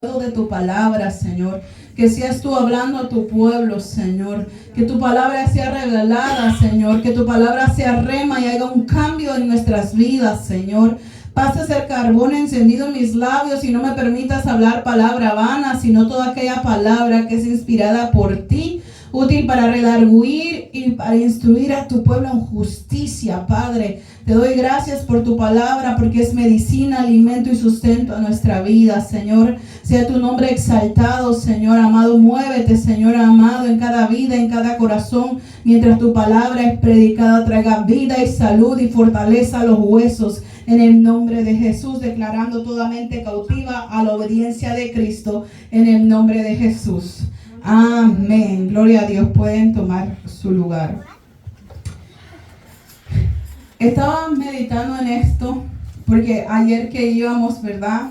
de tu palabra, Señor, que seas tú hablando a tu pueblo, Señor, que tu palabra sea revelada, Señor, que tu palabra sea rema y haga un cambio en nuestras vidas, Señor. Pases el carbón encendido en mis labios y no me permitas hablar palabra vana, sino toda aquella palabra que es inspirada por ti, útil para redarguir y para instruir a tu pueblo en justicia, Padre. Te doy gracias por tu palabra, porque es medicina, alimento y sustento a nuestra vida, Señor. Sea tu nombre exaltado, Señor amado. Muévete, Señor amado, en cada vida, en cada corazón, mientras tu palabra es predicada. Traiga vida y salud y fortaleza a los huesos. En el nombre de Jesús, declarando toda mente cautiva a la obediencia de Cristo. En el nombre de Jesús. Amén. Gloria a Dios. Pueden tomar su lugar. Estaba meditando en esto porque ayer que íbamos, ¿verdad?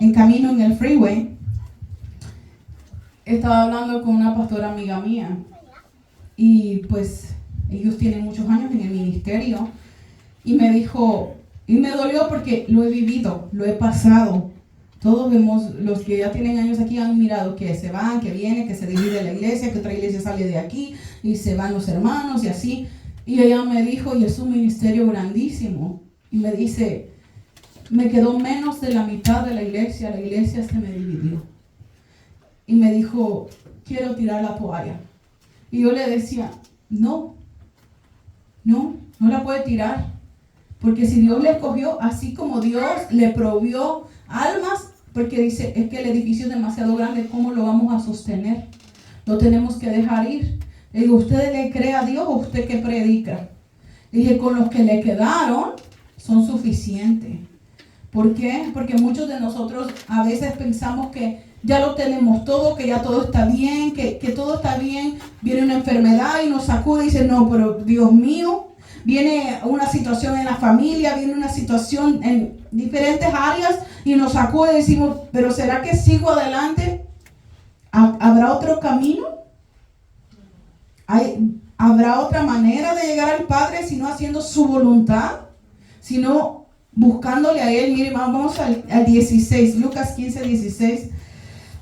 En camino en el freeway, estaba hablando con una pastora amiga mía y pues ellos tienen muchos años en el ministerio y me dijo, y me dolió porque lo he vivido, lo he pasado. Todos vemos, los que ya tienen años aquí han mirado que se van, que vienen, que se divide la iglesia, que otra iglesia sale de aquí y se van los hermanos y así. Y ella me dijo, y es un ministerio grandísimo. Y me dice, me quedó menos de la mitad de la iglesia se me dividió. Y me dijo, quiero tirar la toalla. Y yo le decía, no la puede tirar. Porque si Dios le escogió, así como Dios le provió almas, porque dice, es que el edificio es demasiado grande, ¿cómo lo vamos a sostener? Lo tenemos que dejar ir. Le digo, ¿usted le cree a Dios o usted que predica? Le dije, con los que le quedaron son suficientes. ¿Por qué? Porque muchos de nosotros a veces pensamos que ya lo tenemos todo, que ya todo está bien, que todo está bien. Viene una enfermedad y nos sacude y dice, no, pero Dios mío, viene una situación en la familia, viene una situación en diferentes áreas y nos sacude y decimos, pero ¿será que sigo adelante? ¿Habrá otro camino? ¿Habrá otra manera de llegar al Padre sino haciendo su voluntad? Sino buscándole a Él. Miren, vamos al 16, Lucas 15, 16.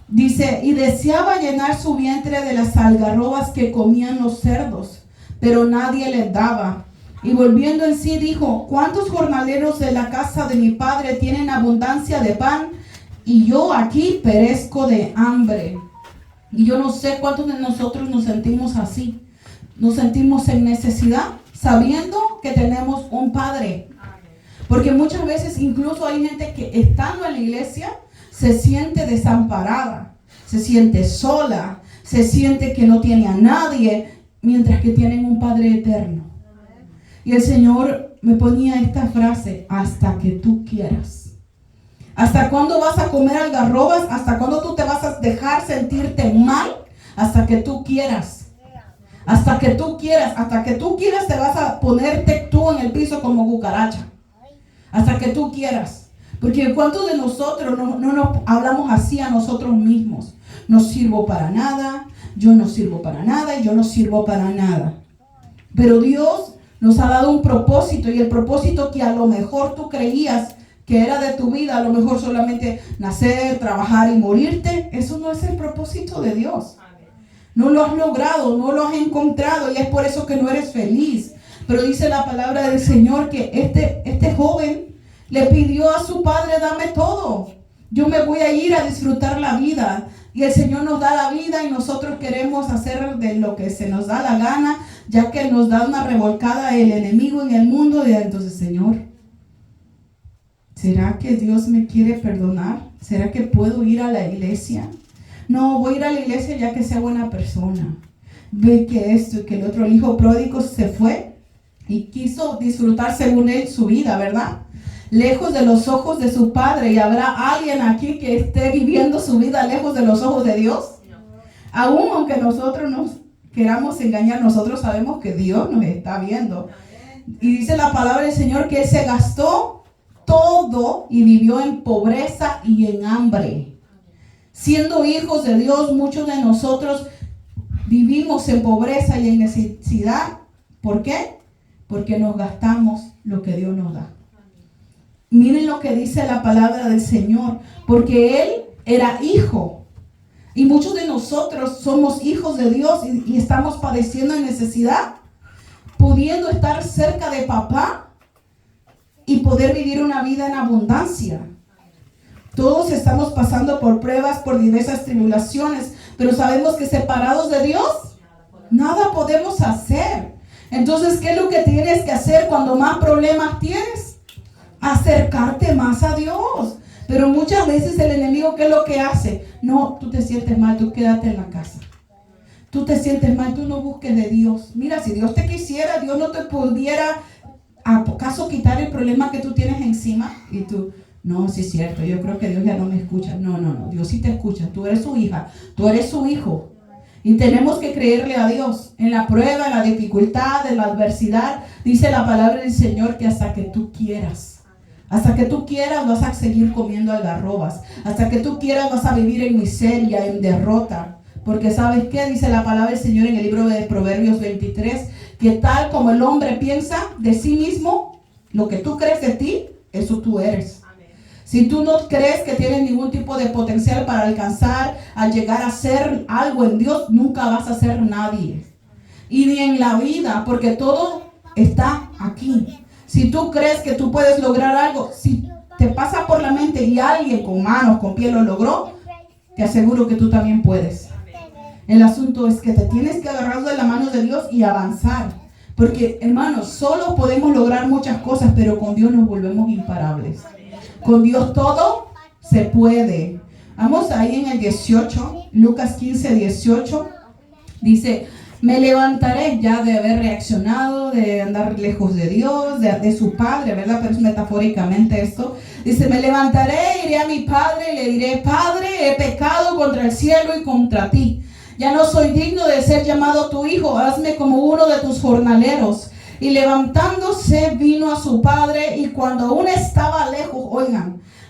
Dice, y deseaba llenar su vientre de las algarrobas que comían los cerdos, pero nadie les daba. Y volviendo en sí dijo, ¿cuántos jornaleros de la casa de mi padre tienen abundancia de pan? Y yo aquí perezco de hambre. Y yo no sé cuántos de nosotros nos sentimos así. Nos sentimos en necesidad, sabiendo que tenemos un Padre. Porque muchas veces incluso hay gente que estando en la iglesia se siente desamparada, se siente sola, se siente que no tiene a nadie, mientras que tienen un Padre eterno. Y el Señor me ponía esta frase, hasta que tú quieras. ¿Hasta cuándo vas a comer algarrobas? ¿Hasta cuándo tú te vas a dejar sentirte mal? Hasta que tú quieras. Hasta que tú quieras. Hasta que tú quieras te vas a ponerte tú en el piso como cucaracha. Hasta que tú quieras. Porque ¿cuántos de nosotros no nos hablamos así a nosotros mismos? No sirvo para nada, yo no sirvo para nada y yo no sirvo para nada. Pero Dios nos ha dado un propósito, y el propósito que a lo mejor tú creías que era de tu vida, a lo mejor solamente nacer, trabajar y morirte, eso no es el propósito de Dios. No lo has logrado, no lo has encontrado y es por eso que no eres feliz. Pero dice la palabra del Señor que este joven le pidió a su padre, dame todo. Yo me voy a ir a disfrutar la vida. Y el Señor nos da la vida y nosotros queremos hacer de lo que se nos da la gana, ya que nos da una revolcada el enemigo en el mundo. Y entonces, Señor, ¿será que Dios me quiere perdonar? ¿Será que puedo ir a la iglesia? No, voy a ir a la iglesia ya que sea buena persona. Ve que esto y que el otro, el hijo pródigo se fue y quiso disfrutar según él su vida, ¿verdad? Lejos de los ojos de su padre. ¿Y habrá alguien aquí que esté viviendo su vida lejos de los ojos de Dios? Aún aunque nosotros nos queramos engañar, nosotros sabemos que Dios nos está viendo. Y dice la palabra del Señor que Él se gastó todo y vivió en pobreza y en hambre. Siendo hijos de Dios, muchos de nosotros vivimos en pobreza y en necesidad. ¿Por qué? Porque nos gastamos lo que Dios nos da. Miren lo que dice la palabra del Señor, porque Él era hijo. Y muchos de nosotros somos hijos de Dios y estamos padeciendo de necesidad, pudiendo estar cerca de papá y poder vivir una vida en abundancia. Todos estamos pasando por pruebas, por diversas tribulaciones, pero sabemos que separados de Dios, nada podemos hacer. Entonces, ¿qué es lo que tienes que hacer cuando más problemas tienes? Acercarte más a Dios. Pero muchas veces el enemigo, ¿qué es lo que hace? No, tú te sientes mal, tú quédate en la casa. Tú te sientes mal, tú no busques de Dios. Mira, si Dios te quisiera, Dios no te pudiera, ¿acaso quitar el problema que tú tienes encima? Y tú, no, sí es cierto, yo creo que Dios ya no me escucha. No, Dios sí te escucha. Tú eres su hija, tú eres su hijo. Y tenemos que creerle a Dios en la prueba, en la dificultad, en la adversidad. Dice la palabra del Señor que hasta que tú quieras vas a seguir comiendo algarrobas. Hasta que tú quieras vas a vivir en miseria, en derrota. Porque ¿sabes qué? Dice la palabra del Señor en el libro de Proverbios 23, que tal como el hombre piensa de sí mismo, lo que tú crees de ti, eso tú eres. Si tú no crees que tienes ningún tipo de potencial para alcanzar, al llegar a ser algo en Dios, nunca vas a ser nadie. Y ni en la vida, porque todo está aquí. Si tú crees que tú puedes lograr algo, si te pasa por la mente y alguien con manos, con pies lo logró, te aseguro que tú también puedes. El asunto es que te tienes que agarrar de la mano de Dios y avanzar. Porque, hermanos, solo podemos lograr muchas cosas, pero con Dios nos volvemos imparables. Con Dios todo se puede. Vamos ahí en el 18, Lucas 15, 18. Dice, me levantaré ya de haber reaccionado, de andar lejos de Dios, de su padre, ¿verdad? Pero es metafóricamente esto. Dice, me levantaré, iré a mi padre y le diré, Padre, he pecado contra el cielo y contra ti. Ya no soy digno de ser llamado tu hijo, hazme como uno de tus jornaleros. Y levantándose vino a su padre y cuando aún estaba lejos,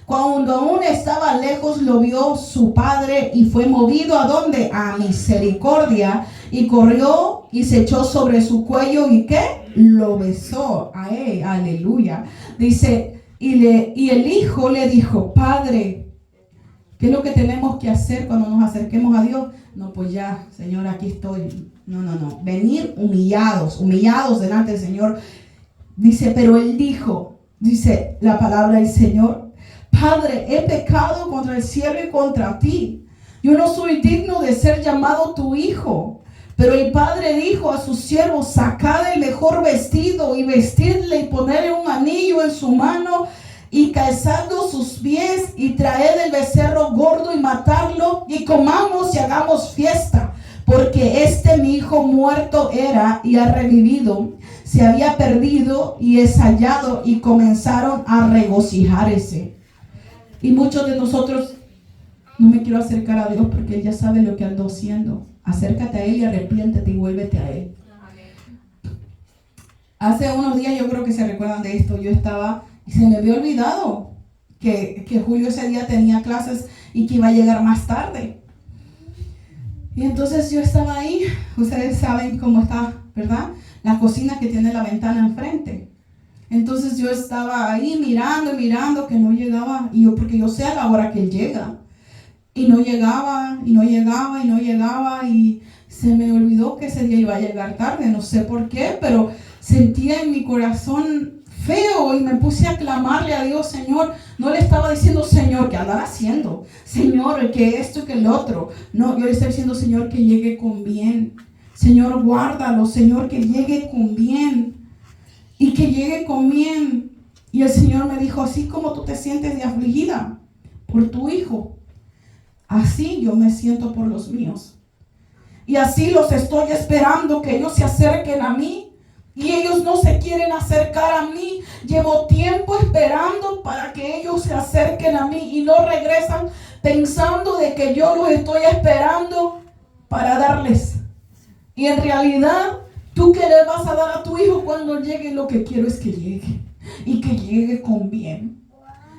cuando aún estaba lejos lo vio su padre y fue movido ¿a dónde? A misericordia y corrió y se echó sobre su cuello y ¿qué? Lo besó a él, aleluya. Dice, y el hijo le dijo, Padre, ¿qué es lo que tenemos que hacer cuando nos acerquemos a Dios? No, pues ya, Señor, aquí estoy. No. Venir humillados delante del Señor. Dice, pero él dijo, dice la palabra del Señor, Padre, he pecado contra el cielo y contra ti. Yo no soy digno de ser llamado tu hijo. Pero el padre dijo a sus siervos, sacad el mejor vestido y vestidle y ponerle un anillo en su mano y calzando sus pies y traed el becerro gordo y matarlo y comamos y hagamos fiesta. Porque mi hijo muerto era y ha revivido, se había perdido y es hallado, y comenzaron a regocijarse. Y muchos de nosotros, no me quiero acercar a Dios porque Él ya sabe lo que ando haciendo. Acércate a Él y arrepiéntete y vuélvete a Él. Hace unos días, yo creo que se recuerdan de esto, yo estaba y se me había olvidado que Julio ese día tenía clases y que iba a llegar más tarde. Y entonces yo estaba ahí, ustedes saben cómo está, ¿verdad? La cocina que tiene la ventana enfrente. Entonces yo estaba ahí mirando que no llegaba, porque yo sé a la hora que él llega. Y no llegaba, y se me olvidó que ese día iba a llegar tarde, no sé por qué, pero sentía en mi corazón feo y me puse a clamarle a Dios, Señor. No le estaba diciendo, Señor, ¿qué andar haciendo? Señor, que esto y que el otro. No, yo le estaba diciendo, Señor, que llegue con bien. Señor, guárdalo, Señor, que llegue con bien. Y que llegue con bien. Y el Señor me dijo, así como tú te sientes de afligida por tu hijo, así yo me siento por los míos. Y así los estoy esperando que ellos se acerquen a mí. Y ellos no se quieren acercar a mí. Llevo tiempo esperando para que ellos se acerquen a mí y no regresan pensando de que yo los estoy esperando para darles. Y en realidad, ¿tú qué le vas a dar a tu hijo cuando llegue? Lo que quiero es que llegue y que llegue con bien.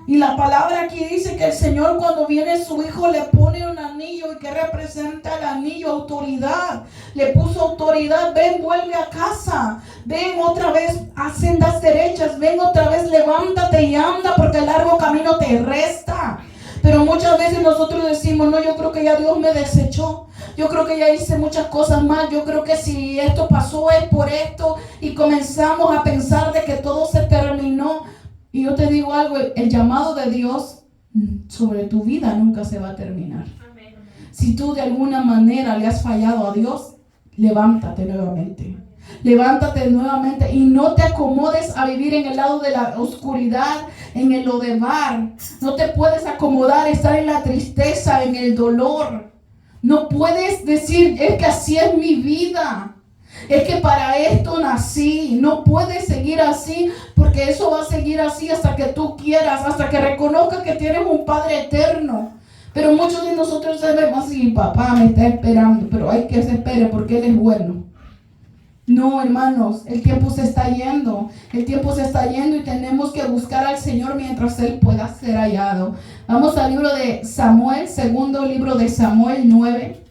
Y la palabra aquí dice que el Señor, cuando viene su hijo, le pone un anillo y que representa el anillo autoridad. le puso autoridad. Ven, vuelve a casa. Ven otra vez a sendas derechas. Ven otra vez, levántate y anda, porque el largo camino te resta. Pero muchas veces nosotros decimos, no, yo creo que ya Dios me desechó. Yo creo que ya hice muchas cosas mal. Yo creo que si esto pasó es por esto. Y comenzamos a pensar de que todo se terminó. Y yo te digo algo, el llamado de Dios sobre tu vida nunca se va a terminar. Amén. Si tú de alguna manera le has fallado a Dios, levántate nuevamente. Levántate nuevamente y no te acomodes a vivir en el lado de la oscuridad, en el Lodebar. No te puedes acomodar a estar en la tristeza, en el dolor. No puedes decir, es que así es mi vida. Es que para esto nací. No puedes seguir así, porque eso va a seguir así hasta que tú quieras, hasta que reconozcas que tienes un Padre eterno. Pero muchos de nosotros sabemos así, papá me está esperando, pero hay que se espere porque Él es bueno. No, hermanos, el tiempo se está yendo. El tiempo se está yendo y tenemos que buscar al Señor mientras Él pueda ser hallado. Vamos al libro de Samuel, segundo libro de Samuel 9.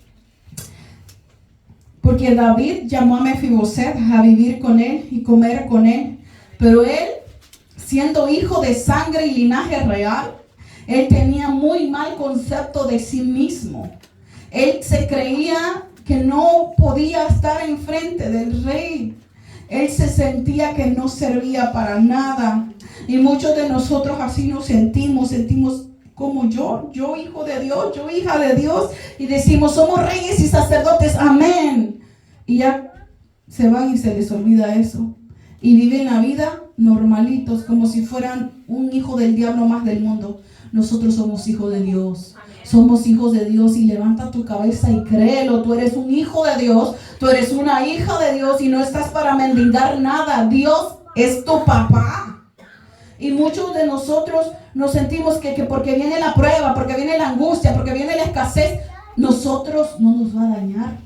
Porque David llamó a Mefiboset a vivir con él y comer con él. Pero él, siendo hijo de sangre y linaje real, él tenía muy mal concepto de sí mismo. Él se creía que no podía estar enfrente del rey. Él se sentía que no servía para nada. Y muchos de nosotros así nos sentimos como yo hijo de Dios, yo hija de Dios, y decimos, somos reyes y sacerdotes, amén. Y ya se van y se les olvida eso. Y viven la vida normalitos, como si fueran un hijo del diablo más del mundo. Nosotros somos hijos de Dios. Amén. Somos hijos de Dios y levanta tu cabeza y créelo. Tú eres un hijo de Dios, tú eres una hija de Dios y no estás para mendigar nada. Dios es tu papá. Y muchos de nosotros nos sentimos que porque viene la prueba, porque viene la angustia, porque viene la escasez, nosotros no nos va a dañar.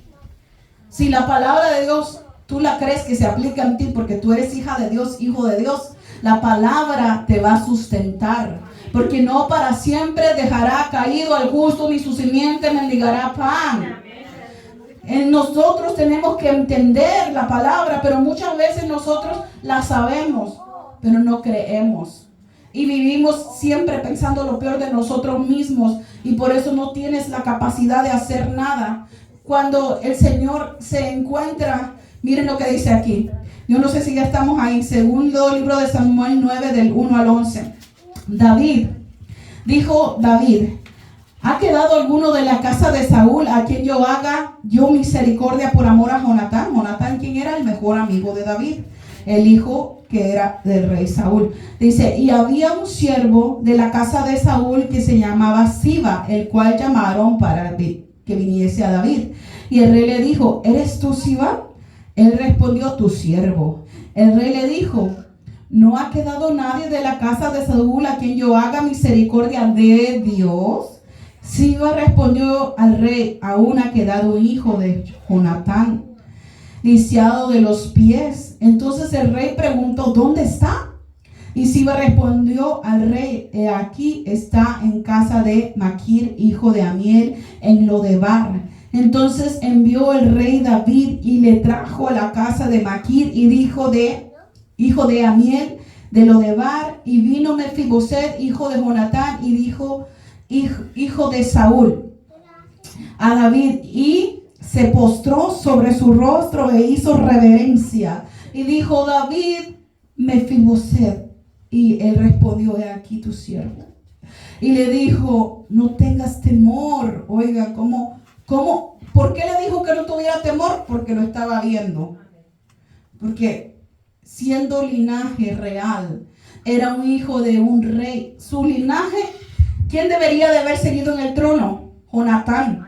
Si la palabra de Dios, tú la crees que se aplica en ti porque tú eres hija de Dios, hijo de Dios, la palabra te va a sustentar. Porque no para siempre dejará caído al justo, ni su simiente mendigará pan. En nosotros tenemos que entender la palabra, pero muchas veces nosotros la sabemos, pero no creemos. Y vivimos siempre pensando lo peor de nosotros mismos. Y por eso no tienes la capacidad de hacer nada. Cuando el Señor se encuentra, miren lo que dice aquí. Yo no sé si ya estamos ahí. Segundo libro de Samuel 9, del 1 al 11. Dijo David, ¿ha quedado alguno de la casa de Saúl a quien yo haga yo misericordia por amor a Jonatán? Jonatán, quien era el mejor amigo de David, el hijo que era del rey Saúl. Dice, y había un siervo de la casa de Saúl que se llamaba Siba, el cual llamaron para que viniese a David. Y el rey le dijo, ¿eres tú Siba? Él respondió, tu siervo. El rey le dijo, ¿no ha quedado nadie de la casa de Saúl a quien yo haga misericordia de Dios? Siba respondió al rey, aún ha quedado un hijo de Jonatán, lisiado de los pies. Entonces el rey preguntó, ¿dónde está? Y Siba respondió al rey, he aquí está en casa de Maquir, hijo de Amiel, en Lodebar. Entonces envió el rey David y le trajo a la casa de Maquir y dijo hijo de Amiel de Lodebar, y vino Mefiboset, hijo de Jonatán, y dijo, hijo de Saúl, a David, y se postró sobre su rostro e hizo reverencia. Y dijo David, Mefiboset, y él respondió, he aquí tu siervo. Y le dijo, no tengas temor. Oiga, ¿cómo? ¿Por qué le dijo que no tuviera temor? Porque lo estaba viendo. Porque siendo linaje real, era un hijo de un rey. Su linaje, ¿quién debería de haber seguido en el trono? Jonatán.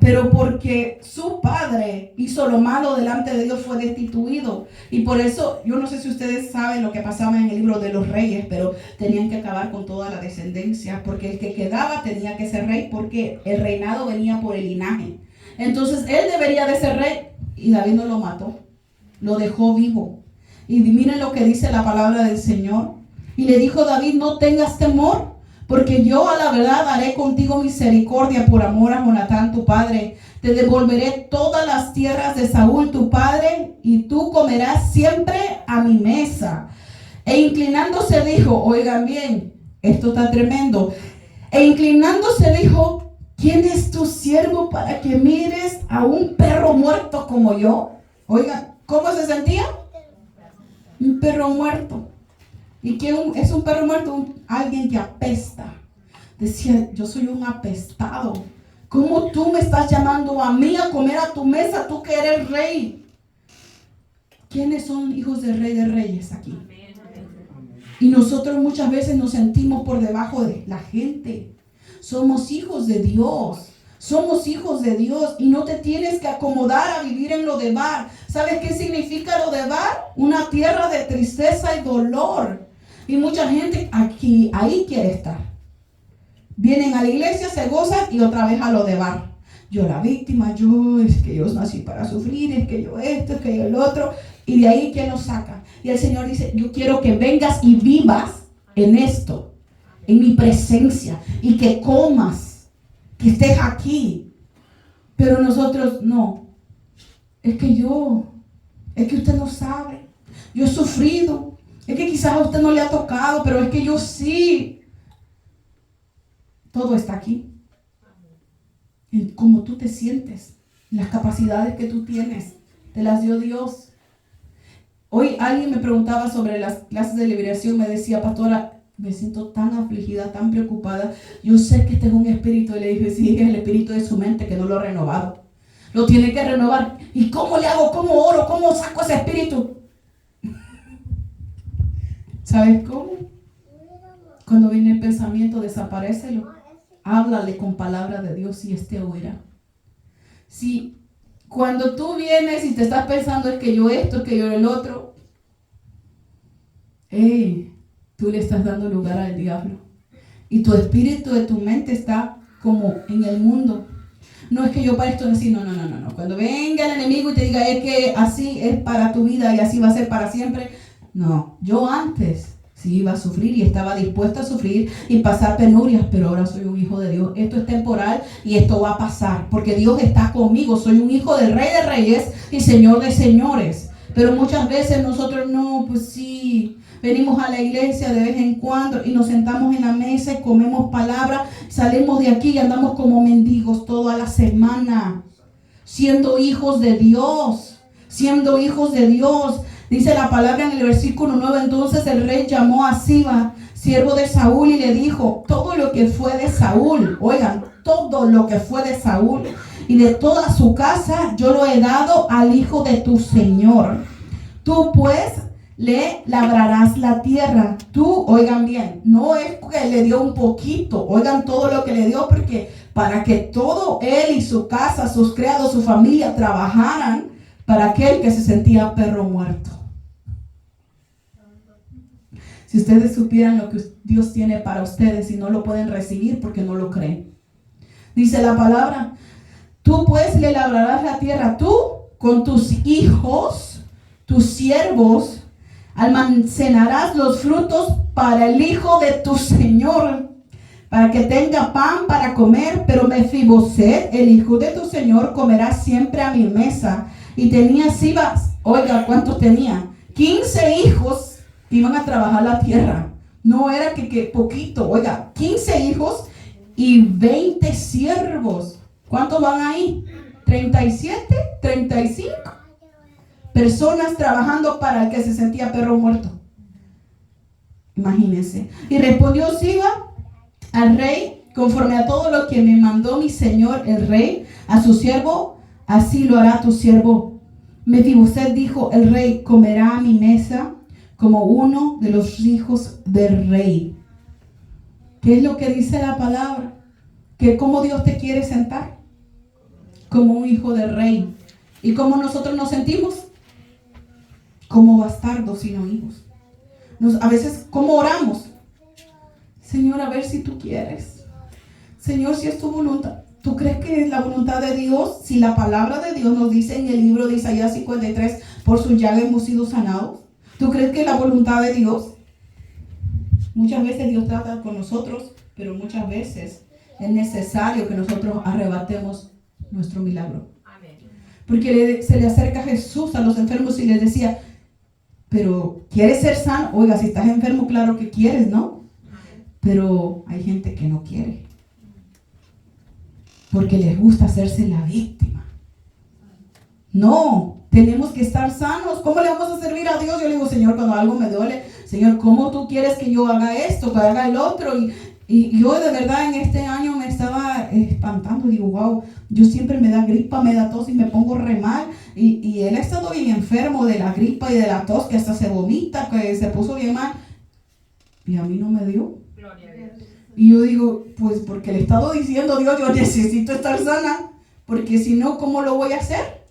Pero porque su padre hizo lo malo delante de Dios, fue destituido. Y por eso, yo no sé si ustedes saben lo que pasaba en el libro de los reyes, pero tenían que acabar con toda la descendencia, porque el que quedaba tenía que ser rey, porque el reinado venía por el linaje. Entonces él debería de ser rey, y David no lo mató, lo dejó vivo. Y miren lo que dice la palabra del Señor. Y le dijo David, no tengas temor, porque yo a la verdad haré contigo misericordia por amor a Jonatán tu padre. te devolveré todas las tierras de Saúl tu padre, y tú comerás siempre a mi mesa. E inclinándose dijo, oigan bien, esto está tremendo. E inclinándose dijo, ¿quién es tu siervo para que mires a un perro muerto como yo? Oigan, ¿cómo se sentía? Un perro muerto. ¿Y quién es un perro muerto? Alguien que apesta. Decía, yo soy un apestado. ¿Cómo tú me estás llamando a mí a comer a tu mesa, tú que eres rey? ¿Quiénes son hijos del rey de reyes aquí? Y nosotros muchas veces nos sentimos por debajo de la gente. Somos hijos de Dios. Somos hijos de Dios y no te tienes que acomodar a vivir en lo de Bar. ¿Sabes qué significa lo de Bar? Una tierra de tristeza y dolor. Y mucha gente ahí quiere estar. Vienen a la iglesia, se gozan y otra vez a lo de Bar. Yo la víctima, es que yo nací para sufrir, es que yo esto, es que yo el otro. Y de ahí, ¿quién lo saca? Y el Señor dice, yo quiero que vengas y vivas en esto, en mi presencia, y que comas, que estés aquí. Pero nosotros no. Es que usted no sabe. Yo he sufrido. Es que quizás a usted no le ha tocado, pero es que yo sí. Todo está aquí. En cómo tú te sientes, las capacidades que tú tienes, te las dio Dios. Hoy alguien me preguntaba sobre las clases de liberación, me decía, pastora, me siento tan afligida, tan preocupada. Yo sé que este es un espíritu. Y le dije, sí, es el espíritu de su mente que no lo ha renovado. Lo tiene que renovar. ¿Y cómo le hago? ¿Cómo oro? ¿Cómo saco ese espíritu? ¿Sabes cómo? Cuando viene el pensamiento, desaparécelo. Háblale con palabra de Dios y este oirá. Si cuando tú vienes y te estás pensando es que yo esto, es que yo el otro, tú le estás dando lugar al diablo. Y tu espíritu de tu mente está como en el mundo. No es que yo para esto decir, no. Cuando venga el enemigo y te diga es que así es para tu vida y así va a ser para siempre. No, yo antes sí iba a sufrir y estaba dispuesta a sufrir y pasar penurias, pero ahora soy un hijo de Dios. Esto es temporal y esto va a pasar, porque Dios está conmigo. Soy un hijo del Rey de Reyes y Señor de Señores. Pero muchas veces nosotros no, pues sí, venimos a la iglesia de vez en cuando y nos sentamos en la mesa y comemos palabra, salimos de aquí y andamos como mendigos toda la semana, siendo hijos de Dios, siendo hijos de Dios. Dice la palabra en el versículo 9, entonces el rey llamó a Siba, siervo de Saúl, y le dijo, todo lo que fue de Saúl, oigan, todo lo que fue de Saúl y de toda su casa, yo lo he dado al hijo de tu señor. Tú pues le labrarás la tierra. Tú, oigan bien, no es que le dio un poquito, oigan todo lo que le dio, porque para que todo él y su casa, sus criados, su familia trabajaran para aquel que se sentía perro muerto. Si ustedes supieran lo que Dios tiene para ustedes y no lo pueden recibir porque no lo creen. Dice la palabra, tú pues le labrarás la tierra, tú con tus hijos, tus siervos, almacenarás los frutos para el hijo de tu señor, para que tenga pan para comer. Pero Mefiboset, el hijo de tu señor, comerá siempre a mi mesa. Y tenía Siba, oiga, ¿cuántos tenía? 15 hijos que iban a trabajar la tierra. No era que poquito, oiga, 15 hijos y 20 siervos. ¿Cuántos van ahí? 37, 35 personas trabajando para el que se sentía perro muerto. Imagínense. Y respondió Siba al rey, conforme a todo lo que me mandó mi señor el rey, a su siervo, así lo hará tu siervo. Mefiboset dijo, el rey comerá a mi mesa como uno de los hijos del rey. ¿Qué es lo que dice la palabra? Que cómo Dios te quiere sentar como un hijo del rey. ¿Y cómo nosotros nos sentimos? Como bastardos y no hijos. A veces, ¿cómo oramos? Señor, a ver si tú quieres. Señor, si es tu voluntad. ¿Tú crees que es la voluntad de Dios? Si la palabra de Dios nos dice en el libro de Isaías 53, por su llaga hemos sido sanados. ¿Tú crees que es la voluntad de Dios? Muchas veces Dios trata con nosotros, pero muchas veces es necesario que nosotros arrebatemos nuestro milagro. Porque se le acerca Jesús a los enfermos y les decía, pero ¿quieres ser sano? Oiga, si estás enfermo, claro que quieres, ¿no? Pero hay gente que no quiere. Porque les gusta hacerse la víctima. No, tenemos que estar sanos. ¿Cómo le vamos a servir a Dios? Yo le digo, Señor, cuando algo me duele, Señor, ¿cómo tú quieres que yo haga esto, que haga el otro? Y yo de verdad en este año me estaba espantando. Digo, wow, yo siempre me da gripa, me da tos y me pongo re mal. Y él ha estado bien enfermo de la gripa y de la tos, que hasta se vomita, que se puso bien mal. Y a mí no me dio. Gloria a Dios. Y yo digo, pues porque le he estado diciendo, Dios, yo necesito estar sana. Porque si no, ¿cómo lo voy a hacer?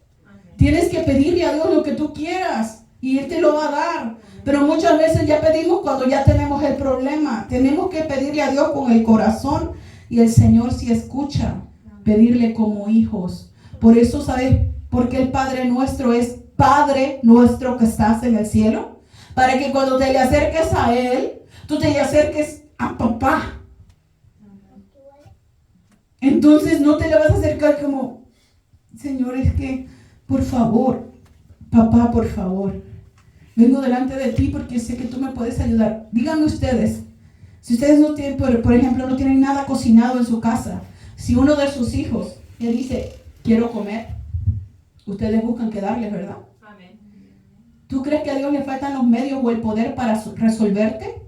Tienes que pedirle a Dios lo que tú quieras y Él te lo va a dar. Pero muchas veces ya pedimos cuando ya tenemos el problema. Tenemos que pedirle a Dios con el corazón y el Señor sí escucha. Pedirle como hijos. Por eso, ¿sabes por qué el Padre nuestro es Padre nuestro que estás en el cielo? Para que cuando te le acerques a Él, tú te le acerques a papá. Entonces no te le vas a acercar como, Señor, es que por favor, papá, por favor, vengo delante de ti porque sé que tú me puedes ayudar. Díganme ustedes, si ustedes no tienen, por ejemplo, no tienen nada cocinado en su casa, si uno de sus hijos le dice, quiero comer, ustedes buscan qué darles, ¿verdad? Amén. ¿Tú crees que a Dios le faltan los medios o el poder para resolverte?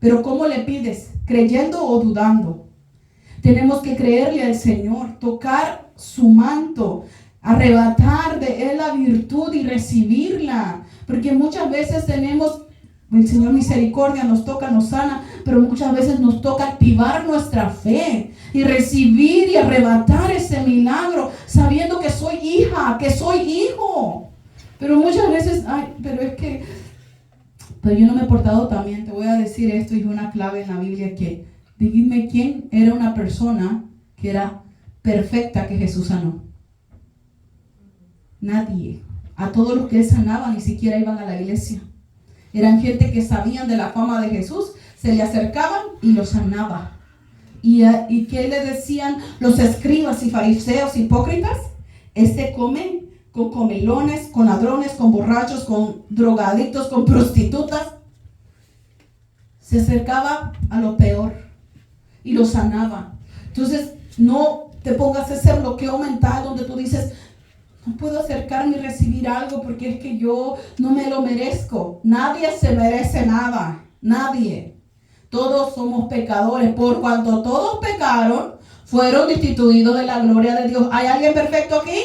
Pero ¿cómo le pides? ¿Creyendo o dudando? Tenemos que creerle al Señor, tocar su manto, arrebatar de Él la virtud y recibirla. Porque muchas veces tenemos, el Señor misericordia nos toca, nos sana, pero muchas veces nos toca activar nuestra fe y recibir y arrebatar ese milagro, sabiendo que soy hija, que soy hijo. Pero muchas veces, pero yo no me he portado tan bien. Te voy a decir esto, y es una clave en la Biblia, que dime quién era una persona que era perfecta que Jesús sanó. Nadie. A todos los que Él sanaba ni siquiera iban a la iglesia. Eran gente que sabían de la fama de Jesús, se le acercaban y lo sanaba. ¿Y qué le decían los escribas y fariseos hipócritas? Este come con comelones, con ladrones, con borrachos, con drogadictos, con prostitutas. Se acercaba a lo peor y lo sanaba. Entonces, no te pongas ese bloqueo mental donde tú dices, no puedo acercarme y recibir algo porque es que yo no me lo merezco. Nadie se merece nada. Nadie. Todos somos pecadores. Por cuanto todos pecaron, fueron destituidos de la gloria de Dios. ¿Hay alguien perfecto aquí?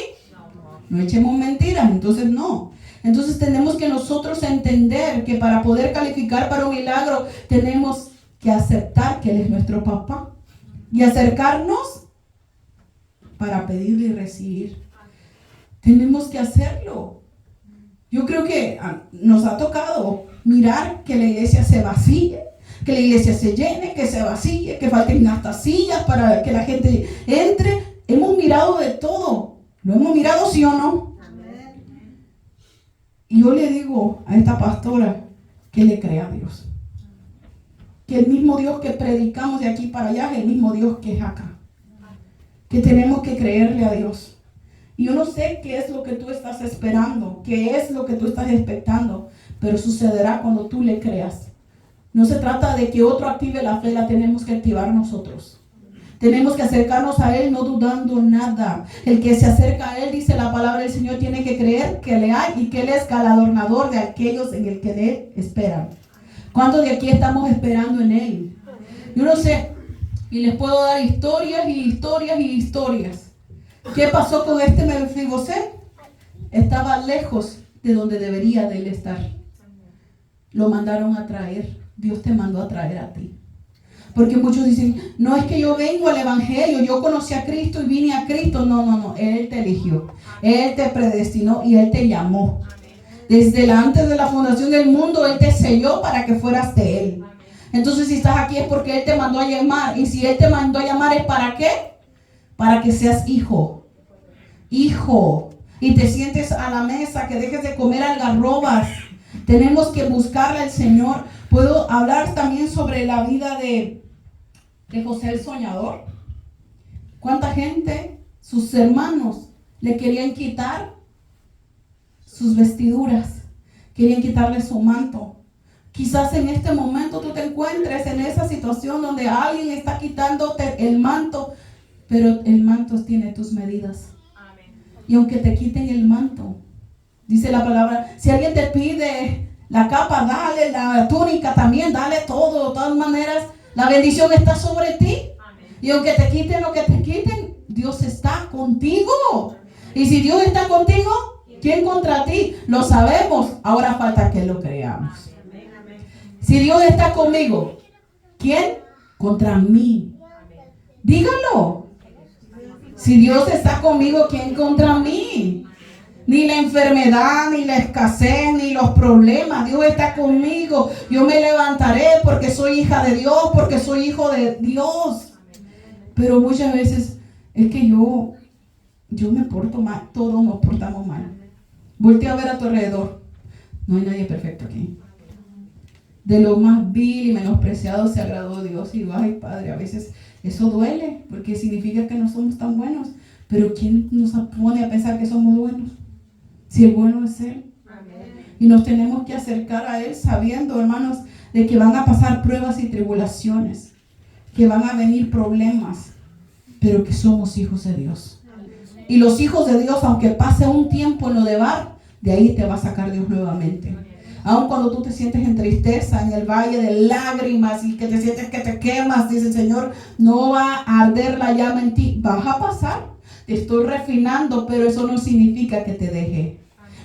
No echemos mentiras. Entonces no. Entonces tenemos que nosotros entender que para poder calificar para un milagro tenemos que aceptar que Él es nuestro papá y acercarnos para pedirle y recibir. Tenemos que hacerlo. Yo creo que nos ha tocado mirar que la iglesia se vacíe, que la iglesia se llene, que se vacíe, que falten hasta sillas para que la gente entre. Hemos mirado de todo. ¿Lo hemos mirado, sí o no? Amén. Y yo le digo a esta pastora que le crea a Dios. Que el mismo Dios que predicamos de aquí para allá es el mismo Dios que es acá. Que tenemos que creerle a Dios. Y yo no sé qué es lo que tú estás esperando, qué es lo que tú estás expectando, pero sucederá cuando tú le creas. No se trata de que otro active la fe, la tenemos que activar nosotros. Tenemos que acercarnos a Él no dudando nada. El que se acerca a Él, dice la palabra del Señor, tiene que creer que le hay y que Él es galardonador de aquellos en el que de Él esperan. ¿Cuántos de aquí estamos esperando en Él? Yo no sé, y les puedo dar historias y historias y historias. ¿Qué pasó con este Mefiboset? Estaba lejos de donde debería de él estar. Lo mandaron a traer. Dios te mandó a traer a ti. Porque muchos dicen, no es que yo vengo al evangelio, yo conocí a Cristo y vine a Cristo. No. Él te eligió. Él te predestinó y Él te llamó. Desde antes de la fundación del mundo, Él te selló para que fueras de Él. Entonces, si estás aquí es porque Él te mandó a llamar. Y si Él te mandó a llamar, ¿es para qué? Para que seas hijo, y te sientes a la mesa, que dejes de comer algarrobas. Tenemos que buscarle al Señor. Puedo hablar también sobre la vida de José el soñador. ¿Cuánta gente sus hermanos le querían quitar sus vestiduras, querían quitarle su manto. Quizás en este momento tú te encuentres en esa situación donde alguien está quitándote el manto, pero el manto tiene tus medidas. Amén. Y aunque te quiten el manto, dice la palabra, si alguien te pide la capa, dale la túnica también, dale todo. De todas maneras, la bendición está sobre ti. Amén. Y aunque te quiten lo que te quiten, Dios está contigo. Amén. Y si Dios está contigo, ¿quién contra ti? Lo sabemos, ahora falta que lo creamos. Amén. Si Dios está conmigo, ¿quién contra mí? Dígalo. Si Dios está conmigo, ¿quién contra mí? Ni la enfermedad, ni la escasez, ni los problemas. Dios está conmigo. Yo me levantaré porque soy hija de Dios, porque soy hijo de Dios. Pero muchas veces es que yo me porto mal. Todos nos portamos mal. Voltea a ver a tu alrededor. No hay nadie perfecto aquí. De lo más vil y menospreciado se agradó Dios. Y ay, Padre, a veces eso duele porque significa que no somos tan buenos. Pero ¿quién nos pone a pensar que somos buenos? Si el bueno es Él. Amén. Y nos tenemos que acercar a Él sabiendo, hermanos, de que van a pasar pruebas y tribulaciones, que van a venir problemas, pero que somos hijos de Dios. Amén. Y los hijos de Dios, aunque pase un tiempo en lo de bar, de ahí te va a sacar Dios nuevamente. Amén. Aun cuando tú te sientes en tristeza, en el valle de lágrimas y que te sientes que te quemas, dice el Señor, no va a arder la llama en ti. Vas a pasar. Te estoy refinando, pero eso no significa que te deje.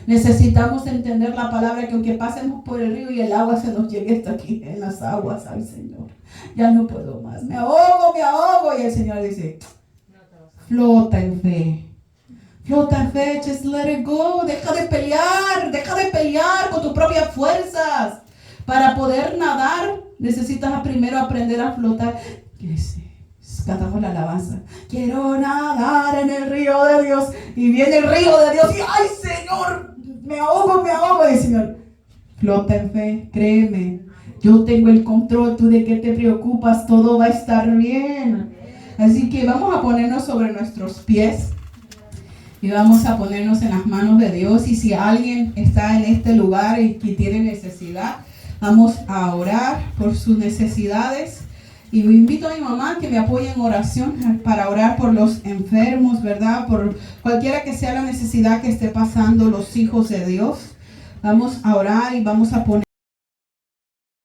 Necesitamos entender la palabra, que aunque pasemos por el río y el agua se nos llegue hasta aquí en las aguas, ay Señor, ya no puedo más, me ahogo, y el Señor dice, flota en fe, just let it go, deja de pelear con tus propias fuerzas. Para poder nadar, necesitas primero aprender a flotar. Cantamos la alabanza. Quiero nadar en el río de Dios. Y viene el río de Dios y ay Señor, me ahogo. Y el Señor, flota en fe, créeme. Yo tengo el control, tú de qué te preocupas, todo va a estar bien. Así que vamos a ponernos sobre nuestros pies. Y vamos a ponernos en las manos de Dios. Y si alguien está en este lugar y que tiene necesidad, vamos a orar por sus necesidades. Y invito a mi mamá que me apoye en oración para orar por los enfermos, ¿verdad? Por cualquiera que sea la necesidad que esté pasando los hijos de Dios. Vamos a orar y vamos a poner